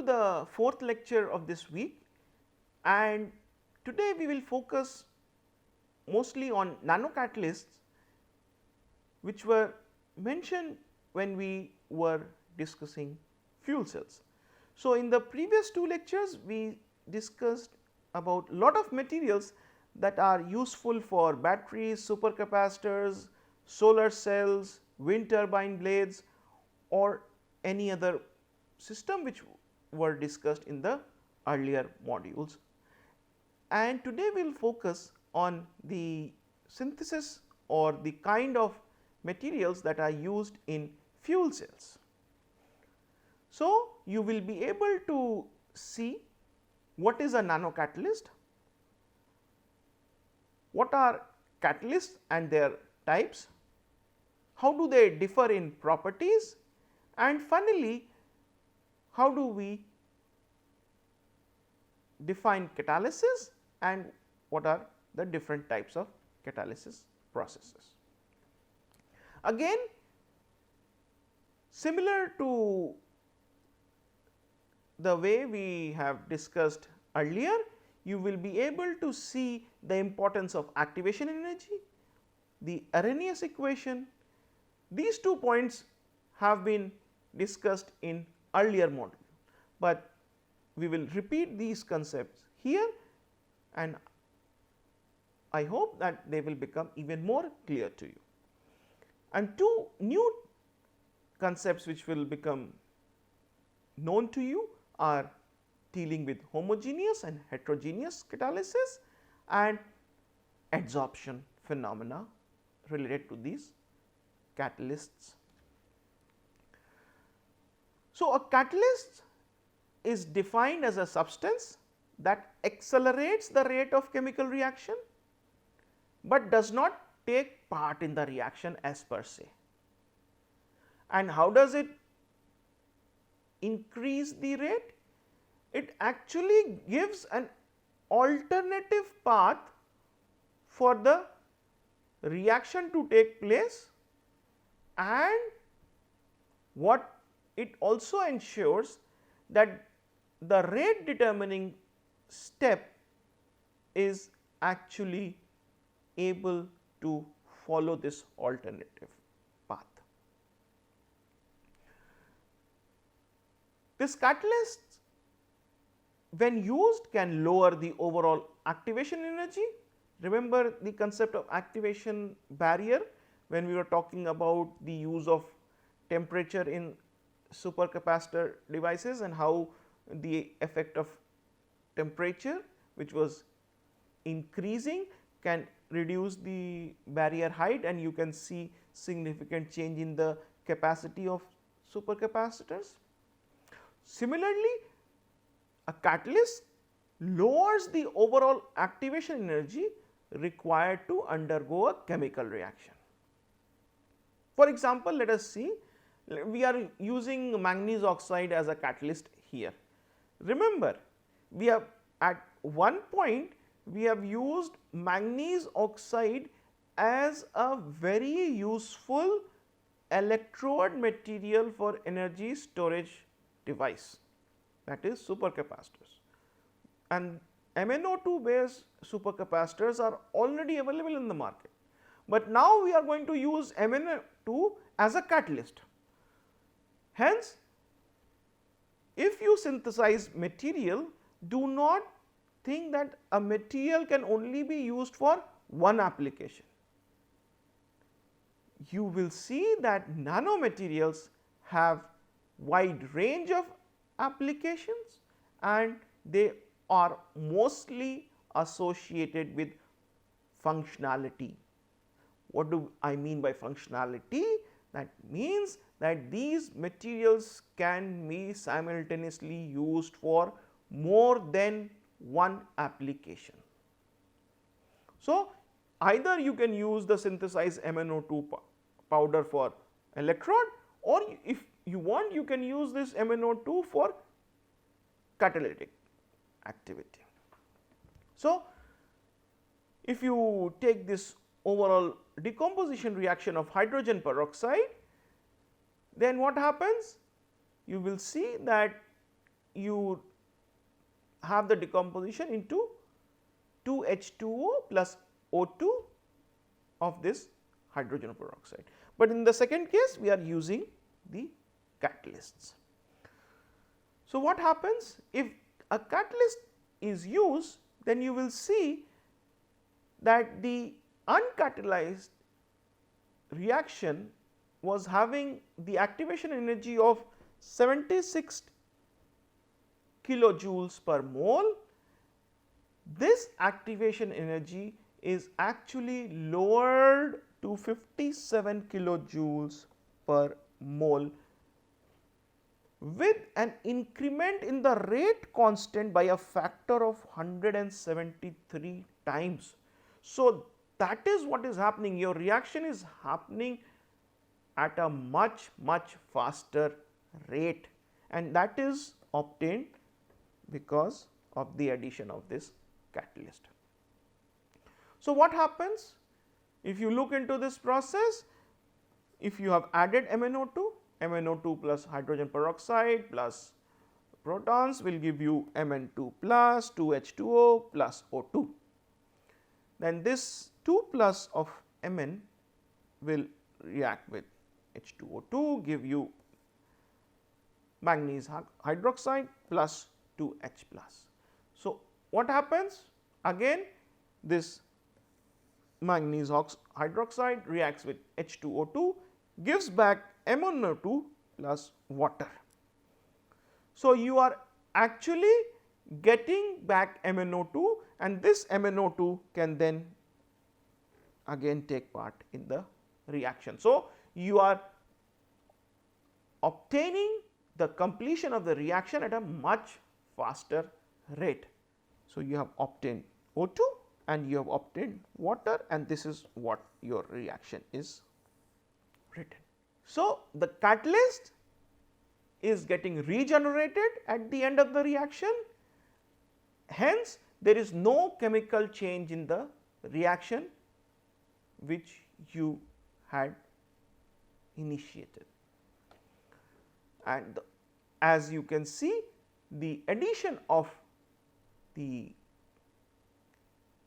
the fourth lecture of this week, and today we will focus mostly on nanocatalysts, which were mentioned when we were discussing fuel cells. So, in the previous two lectures we discussed about lot of materials that are useful for batteries, supercapacitors, solar cells, wind turbine blades or any other system which were discussed in the earlier modules. And today we will focus on the synthesis or the kind of materials that are used in fuel cells. So, you will be able to see what is a nanocatalyst, what are catalysts and their types, how do they differ in properties, and finally, how do we define catalysis and what are the different types of catalysis processes. Again, similar to the way we have discussed earlier, you will be able to see the importance of activation energy, the Arrhenius equation. These 2 points have been discussed in earlier module, but we will repeat these concepts here, and I hope that they will become even more clear to you. And 2 new concepts which will become known to you are dealing with homogeneous and heterogeneous catalysis and adsorption phenomena related to these catalysts. So, a catalyst is defined as a substance that accelerates the rate of chemical reaction, but does not take part in the reaction as per se. And how does it increase the rate? It actually gives an alternative path for the reaction to take place, and what it also ensures that the rate determining step is actually able to follow this alternative path. This catalyst, when used, can lower the overall activation energy. Remember the concept of activation barrier when we were talking about the use of temperature in supercapacitor devices and how the effect of temperature which was increasing can reduce the barrier height, and you can see significant change in the capacity of supercapacitors. Similarly, a catalyst lowers the overall activation energy required to undergo a chemical reaction. For example, let us see, we are using manganese oxide as a catalyst here. Remember, we have at one point we have used manganese oxide as a very useful electrode material for energy storage device, that is supercapacitors, and MnO2 based supercapacitors are already available in the market, but now we are going to use MnO2 as a catalyst. Hence, if you synthesize material, do not think that a material can only be used for one application. You will see that nanomaterials have wide range of applications and they are mostly associated with functionality. What do I mean by functionality? That means that these materials can be simultaneously used for more than one application. So, either you can use the synthesized MnO2 powder for electrode, or if you want you can use this MnO2 for catalytic activity. So, if you take this overall decomposition reaction of hydrogen peroxide, then what happens? You will see that you have the decomposition into 2H2O plus O2 of this hydrogen peroxide. But in the second case we are using the catalysts. So, what happens if a catalyst is used, then you will see that the uncatalyzed reaction was having the activation energy of 76 kilojoules per mole. This activation energy is actually lowered to 57 kilojoules per mole with an increment in the rate constant by a factor of 173 times. So, that is what is happening. Your reaction is happening at a much faster rate, and that is obtained because of the addition of this catalyst. So, what happens if you look into this process? If you have added MnO2 plus hydrogen peroxide plus protons will give you Mn2 plus 2H2O plus O2. Then this 2 plus of Mn will react with H2O2, give you manganese hydroxide plus 2H plus. So, what happens? Again this manganese hydroxide reacts with H2O2, gives back MnO2 plus water. So, you are actually getting back MnO2, and this MnO2 can then again take part in the reaction. So, you are obtaining the completion of the reaction at a much faster rate. So, you have obtained O2 and you have obtained water, and this is what your reaction is written. So, the catalyst is getting regenerated at the end of the reaction, hence there is no chemical change in the reaction which you had initiated. And as you can see, the addition of the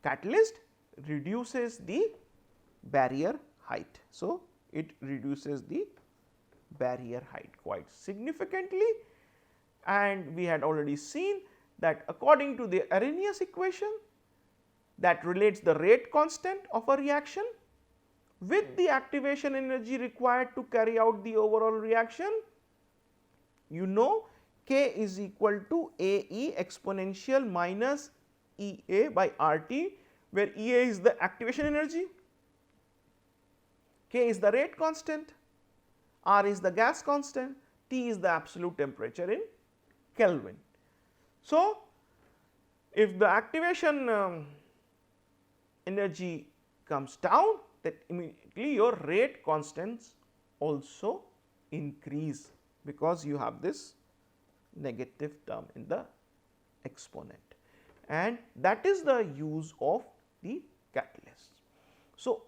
catalyst reduces the barrier height. So, it reduces the barrier height quite significantly, and we had already seen that according to the Arrhenius equation that relates the rate constant of a reaction with the activation energy required to carry out the overall reaction. You know K is equal to AE exponential minus EA by RT, where EA is the activation energy, K is the rate constant, R is the gas constant, T is the absolute temperature in Kelvin. So, if the activation energy comes down, then immediately your rate constants also increase, because you have this negative term in the exponent, and that is the use of the catalyst. So,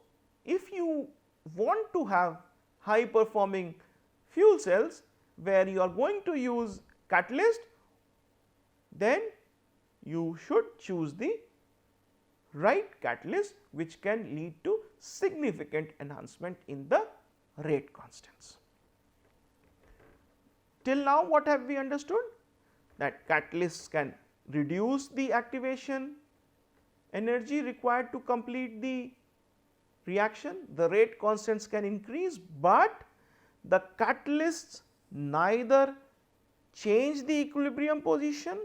if you want to have high performing fuel cells where you are going to use catalyst, then you should choose the right catalyst which can lead to significant enhancement in the rate constants. Till now what have we understood? That catalysts can reduce the activation energy required to complete the reaction, the rate constants can increase, but the catalysts neither change the equilibrium position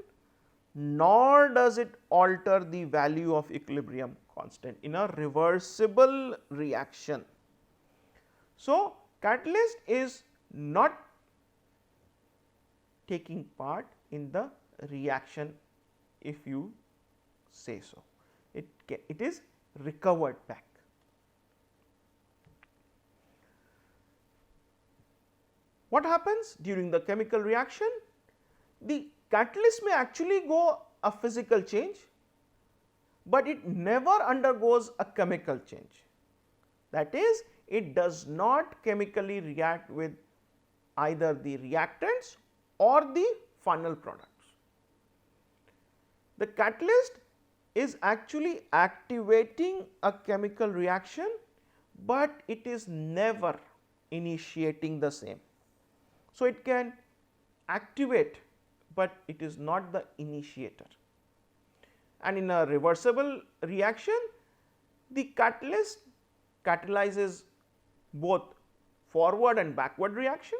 nor does it alter the value of equilibrium constant in a reversible reaction. So, catalyst is not taking part in the reaction, if you say so, it is recovered back. What happens during the chemical reaction? The catalyst may actually go a physical change, but it never undergoes a chemical change. That is, it does not chemically react with either the reactants or the final products. The catalyst is actually activating a chemical reaction, but it is never initiating the same. So, it can activate, but it is not the initiator. And in a reversible reaction, the catalyst catalyzes both forward and backward reaction,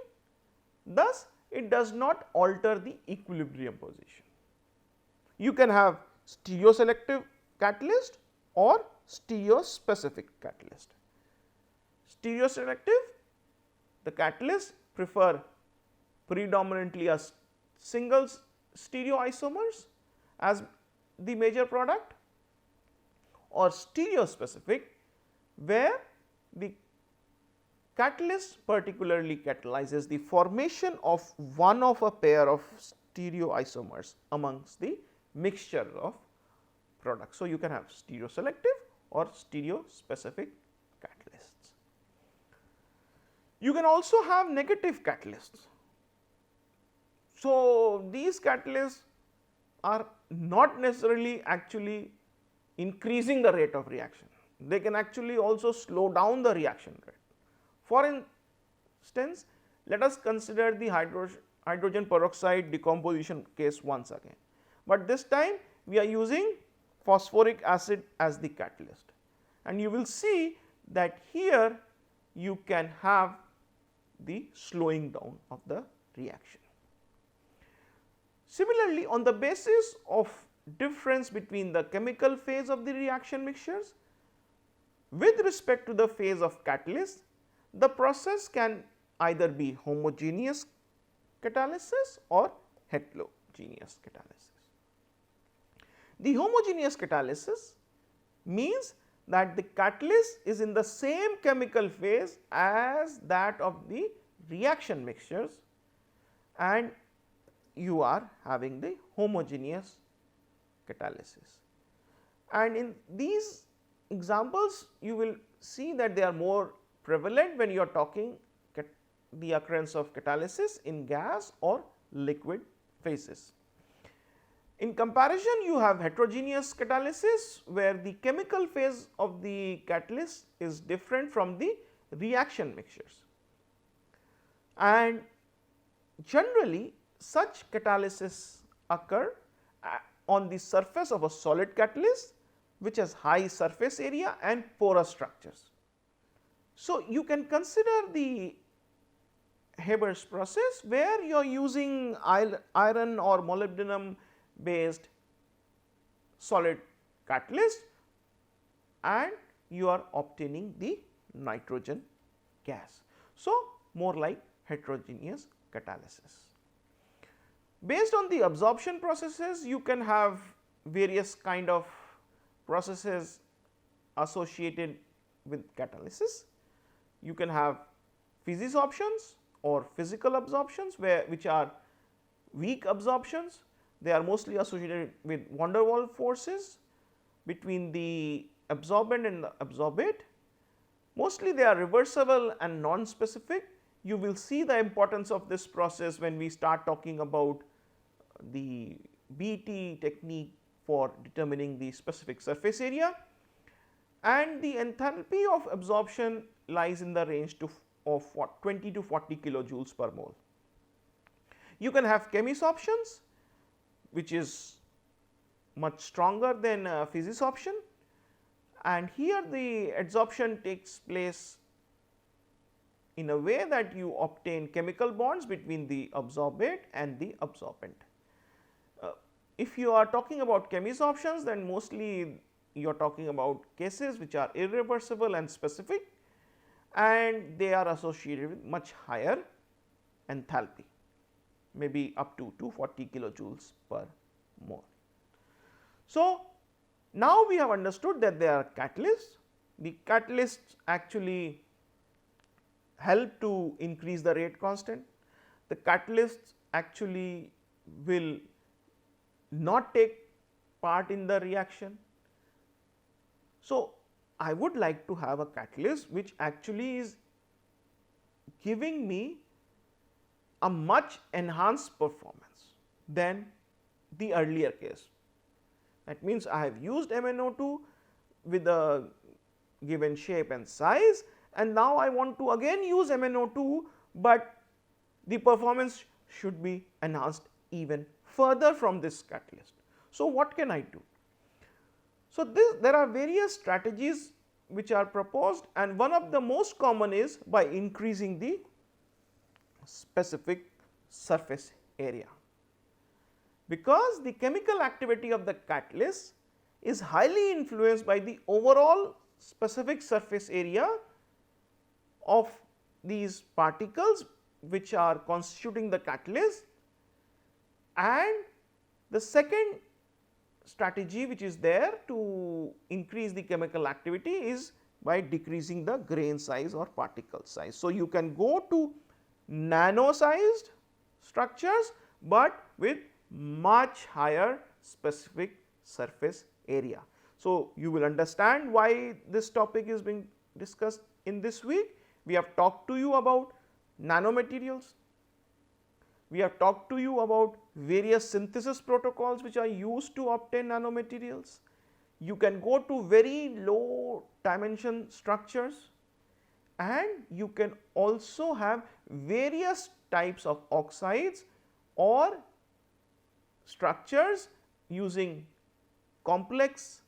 thus it does not alter the equilibrium position. You can have stereoselective catalyst or stereospecific catalyst. Stereoselective, the catalysts prefer predominantly a single stereoisomers as the major product, or stereospecific, where the catalyst particularly catalyzes the formation of one of a pair of stereoisomers amongst the mixture of products. So, you can have stereoselective or stereospecific catalysts. You can also have negative catalysts. So, these catalysts are not necessarily actually increasing the rate of reaction, they can actually also slow down the reaction rate. For instance, let us consider the hydrogen peroxide decomposition case once again, but this time we are using phosphoric acid as the catalyst, and you will see that here you can have the slowing down of the reaction. Similarly, on the basis of difference between the chemical phase of the reaction mixtures with respect to the phase of catalyst, the process can either be homogeneous catalysis or heterogeneous catalysis. The homogeneous catalysis means that the catalyst is in the same chemical phase as that of the reaction mixtures, and you are having the homogeneous catalysis. And in these examples, you will see that they are more prevalent when you are talking the occurrence of catalysis in gas or liquid phases. In comparison, you have heterogeneous catalysis, where the chemical phase of the catalyst is different from the reaction mixtures, and generally such catalysis occur on the surface of a solid catalyst which has high surface area and porous structures. So, you can consider the Haber's process, where you are using iron or molybdenum based solid catalyst and you are obtaining the nitrogen gas. So, more like heterogeneous catalysis. Based on the absorption processes, you can have various kind of processes associated with catalysis. You can have physisorptions or physical absorptions, which are weak absorptions. They are mostly associated with van der Waals forces between the absorbent and the absorbate. Mostly they are reversible and non-specific. You will see the importance of this process when we start talking about the BT technique for determining the specific surface area, and the enthalpy of absorption lies in the range of 20 to 40 kilojoules per mole. You can have chemisorptions, which is much stronger than physisorption, and here the adsorption takes place in a way that you obtain chemical bonds between the absorbate and the absorbent. If you are talking about chemisorptions, then mostly you are talking about cases which are irreversible and specific, and they are associated with much higher enthalpy, maybe up to 240 kilojoules per mole. So, now we have understood that there are catalysts. The catalysts actually help to increase the rate constant. The catalysts actually will not take part in the reaction. So, I would like to have a catalyst which actually is giving me a much enhanced performance than the earlier case. That means I have used MnO2 with a given shape and size, and now I want to again use MnO2, but the performance should be enhanced even further from this catalyst. So, what can I do? So, there are various strategies which are proposed, and one of the most common is by increasing the specific surface area, because the chemical activity of the catalyst is highly influenced by the overall specific surface area of these particles which are constituting the catalyst. And the second strategy which is there to increase the chemical activity is by decreasing the grain size or particle size. So, you can go to nano sized structures, but with much higher specific surface area. So, you will understand why this topic is being discussed in this week. We have talked to you about nanomaterials, we have talked to you about various synthesis protocols which are used to obtain nanomaterials. You can go to very low dimension structures, and you can also have various types of oxides or structures using complex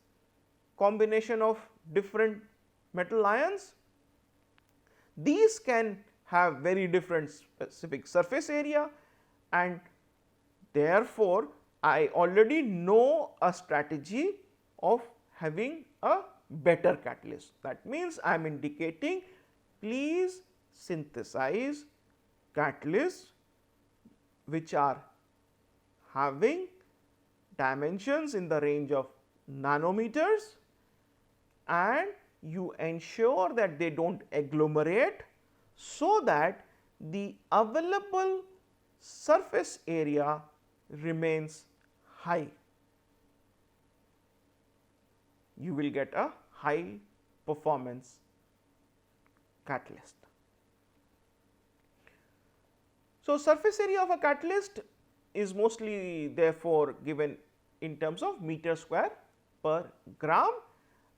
combination of different metal ions. These can have very different specific surface area, and therefore, I already know a strategy of having a better catalyst. That means, I am indicating please synthesize catalysts which are having dimensions in the range of nanometers, and you ensure that they do not agglomerate, so that the available surface area remains high. You will get a high performance catalyst. So, surface area of a catalyst is mostly therefore given in terms of meter square per gram,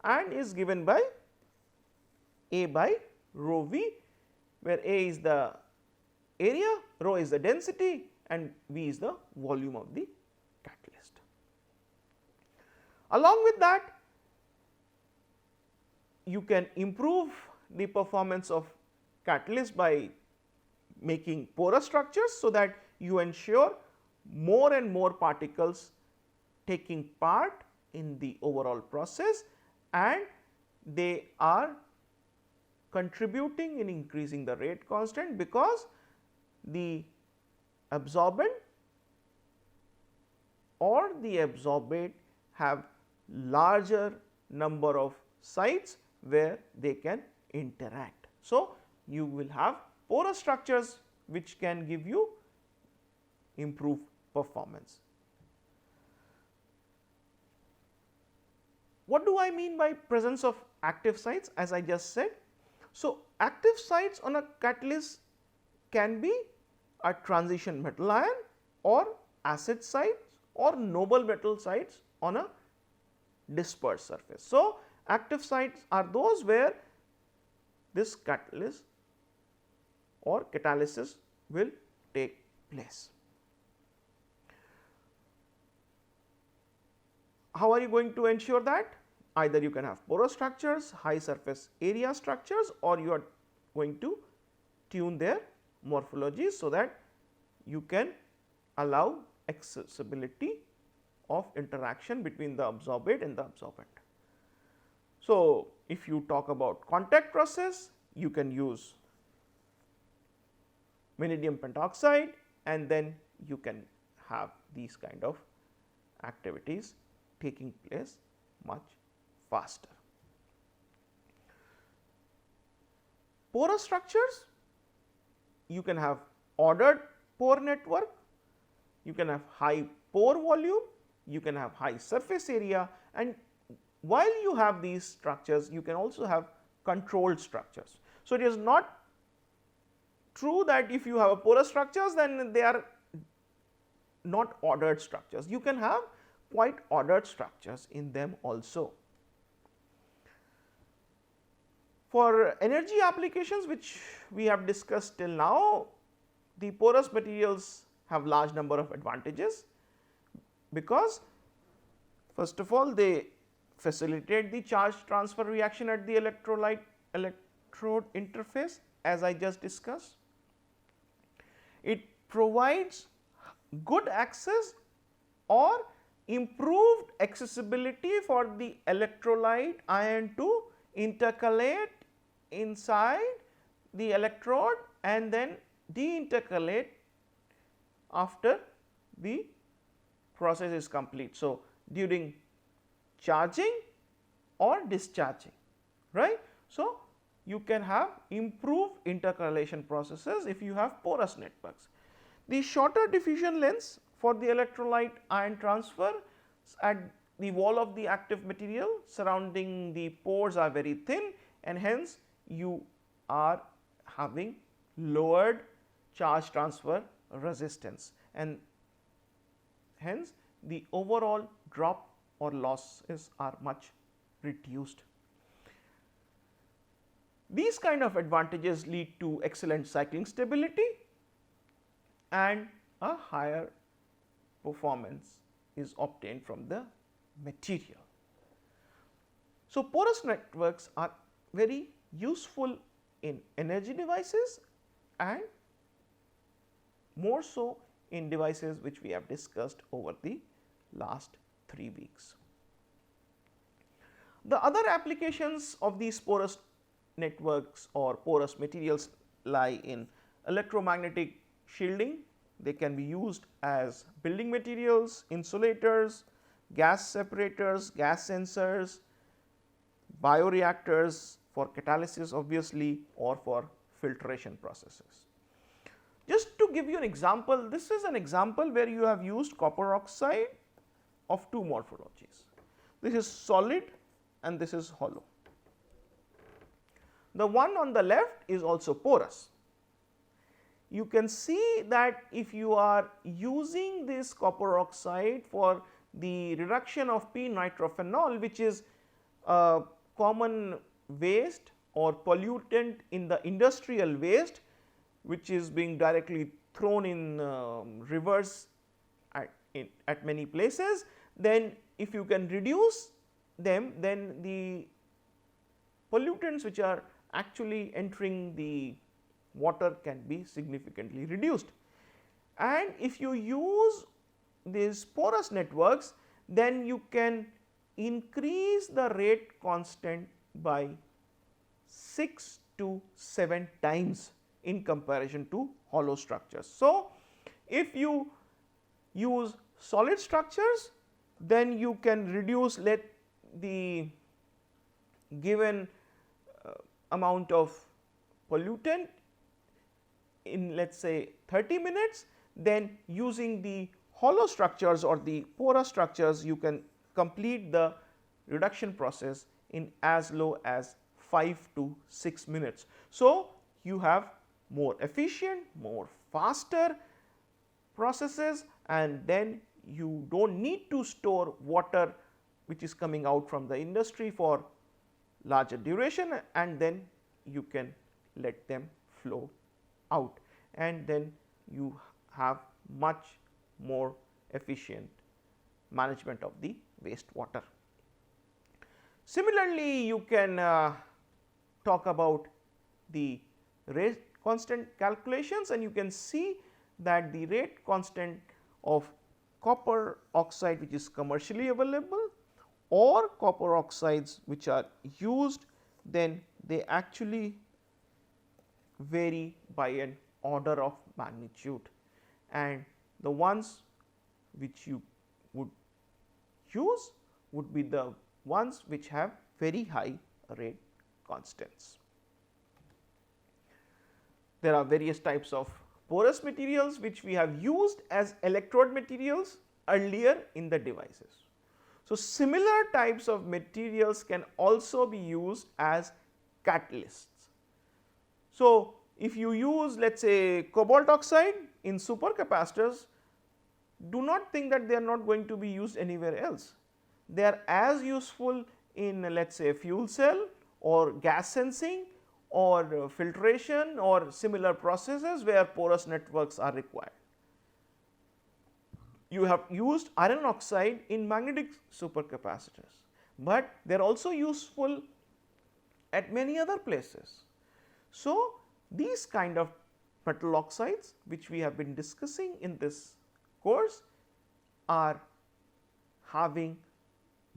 and is given by A by rho v, where A is the area, rho is the density, and V is the volume of the catalyst. Along with that, you can improve the performance of catalyst by making porous structures, so that you ensure more and more particles taking part in the overall process, and they are contributing in increasing the rate constant, because the absorbent or the absorbate have larger number of sites where they can interact. So, you will have porous structures which can give you improved performance. What do I mean by presence of active sites? As I just said, so active sites on a catalyst can be a transition metal ion or acid sites or noble metal sites on a dispersed surface. So, active sites are those where this catalyst or catalysis will take place. How are you going to ensure that? Either you can have porous structures, high surface area structures, or you are going to tune their morphology, so that you can allow accessibility of interaction between the absorbate and the absorbent. So, if you talk about contact process, you can use vanadium pentoxide, and then you can have these kind of activities taking place much faster. Porous structures, you can have ordered pore network, you can have high pore volume, you can have high surface area, and while you have these structures, you can also have controlled structures. So, it is not true that if you have a porous structures, then they are not ordered structures. You can have quite ordered structures in them also. For energy applications which we have discussed till now, the porous materials have large number of advantages, because first of all they facilitate the charge transfer reaction at the electrode interface, as I just discussed. It provides good access or improved accessibility for the electrolyte ion to intercalate inside the electrode and then deintercalate after the process is complete. So, during charging or discharging, right. So, you can have improved intercalation processes if you have porous networks. The shorter diffusion lengths for the electrolyte ion transfer at the wall of the active material surrounding the pores are very thin, and hence you are having lowered charge transfer resistance, and hence the overall drop or losses are much reduced. These kind of advantages lead to excellent cycling stability and a higher performance is obtained from the material. So, porous networks are very useful in energy devices and more so in devices which we have discussed over the last 3 weeks. The other applications of these porous networks or porous materials lie in electromagnetic shielding. They can be used as building materials, insulators, gas separators, gas sensors, bioreactors for catalysis obviously, or for filtration processes. Just to give you an example, this is an example where you have used copper oxide of two morphologies. This is solid and this is hollow. The one on the left is also porous. You can see that if you are using this copper oxide for the reduction of p-nitrophenol, which is a common waste or pollutant in the industrial waste, which is being directly thrown in rivers at many places, then if you can reduce them, then the pollutants which are actually entering the water can be significantly reduced. And if you use these porous networks, then you can increase the rate constant by 6 to 7 times in comparison to hollow structures. So, if you use solid structures, then you can reduce let the given amount of pollutant in, let us say, 30 minutes, then using the hollow structures or the porous structures, you can complete the reduction process in as low as 5 to 6 minutes. So, you have more efficient, more faster processes, and then you do not need to store water which is coming out from the industry for larger duration, and then you can let them flow out, and then you have much more efficient management of the wastewater. Similarly, you can talk about the rate constant calculations, and you can see that the rate constant of copper oxide which is commercially available or copper oxides which are used, then they actually vary by an order of magnitude, and the ones which you would use would be the ones which have very high rate constants. There are various types of porous materials which we have used as electrode materials earlier in the devices. So, similar types of materials can also be used as catalysts. So, if you use, let us say, cobalt oxide in supercapacitors, do not think that they are not going to be used anywhere else. They are as useful in, let us say, fuel cell or gas sensing or filtration or similar processes where porous networks are required. You have used iron oxide in magnetic supercapacitors, but they are also useful at many other places. So, these kind of metal oxides which we have been discussing in this course are having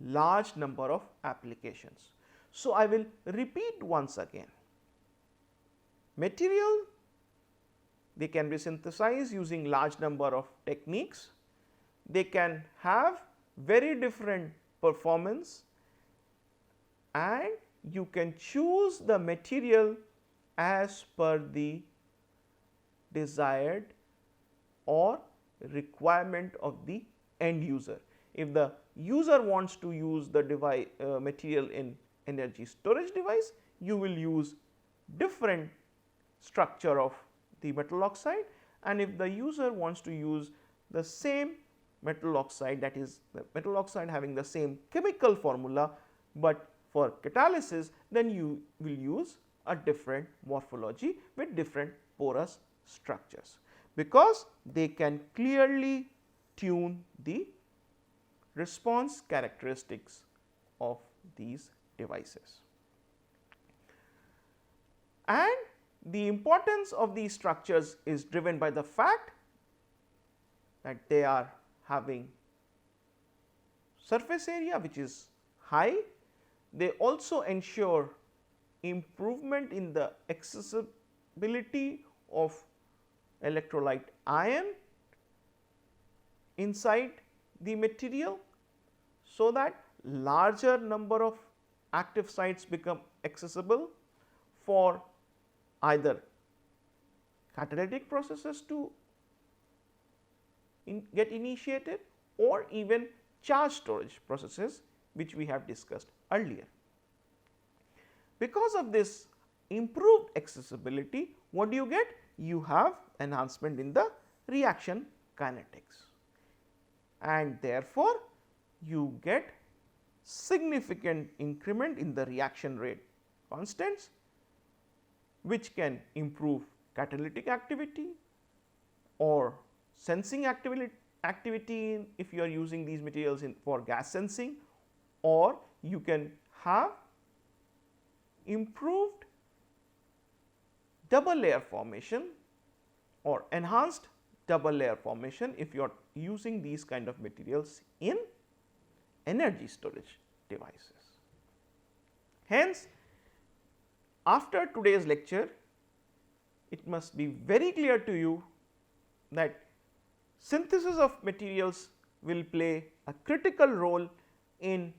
large number of applications. So, I will repeat once again. Material, they can be synthesized using large number of techniques. They can have very different performance, and you can choose the material as per the desired or requirement of the end user. If the user wants to use the device material in energy storage device, you will use different structure of the metal oxide, and if the user wants to use the same metal oxide, that is the metal oxide having the same chemical formula, but for catalysis, then you will use a different morphology with different porous structures, because they can clearly tune the response characteristics of these devices. And the importance of these structures is driven by the fact that they are having surface area which is high. They also ensure improvement in the accessibility of electrolyte ion inside the material, so that larger number of active sites become accessible for either catalytic processes to get initiated or even charge storage processes which we have discussed earlier. Because of this improved accessibility, what do you get? You have enhancement in the reaction kinetics, and therefore, you get significant increment in the reaction rate constants, which can improve catalytic activity or sensing activity if you are using these materials for gas sensing, or you can have improved double layer formation or enhanced double layer formation if you are using these kind of materials in energy storage devices. Hence, after today's lecture, it must be very clear to you that synthesis of materials will play a critical role in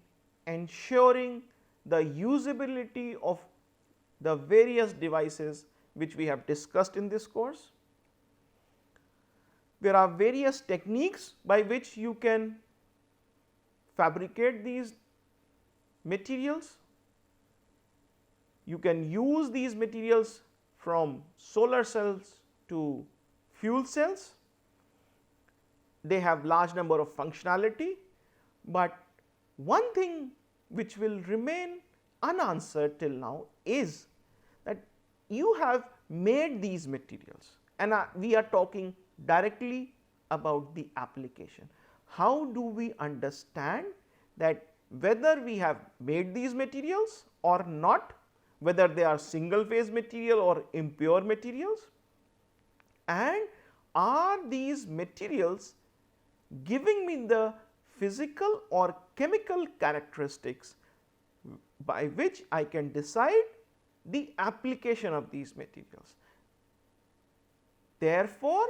ensuring the usability of the various devices which we have discussed in this course. There are various techniques by which you can fabricate these materials. You can use these materials from solar cells to fuel cells. They have large number of functionality, but one thing which will remain unanswered till now is that you have made these materials, and we are talking directly about the application. How do we understand that whether we have made these materials or not, whether they are single phase material or impure materials, and are these materials giving me the physical or chemical characteristics by which I can decide the application of these materials. Therefore,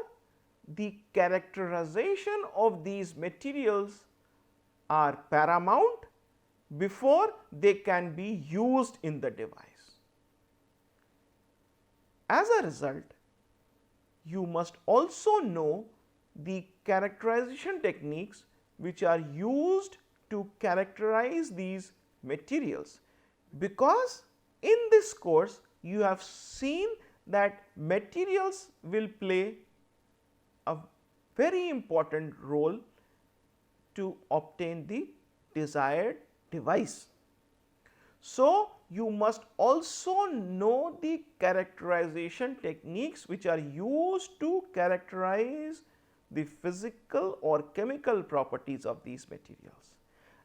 the characterization of these materials are paramount before they can be used in the device. As a result, you must also know the characterization techniques which are used to characterize these materials, because in this course you have seen that materials will play a very important role to obtain the desired device. So, you must also know the characterization techniques which are used to characterize the physical or chemical properties of these materials.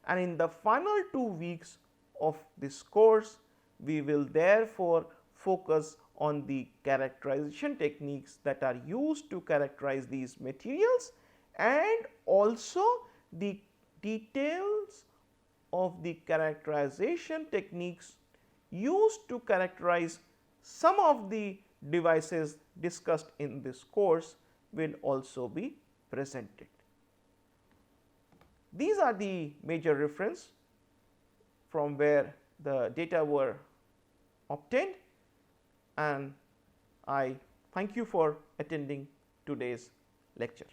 And in the final 2 weeks of this course, we will therefore focus on the characterization techniques that are used to characterize these materials and also the details of the characterization techniques used to characterize some of the devices discussed in this course will also be presented. These are the major reference from where the data were obtained, and I thank you for attending today's lecture.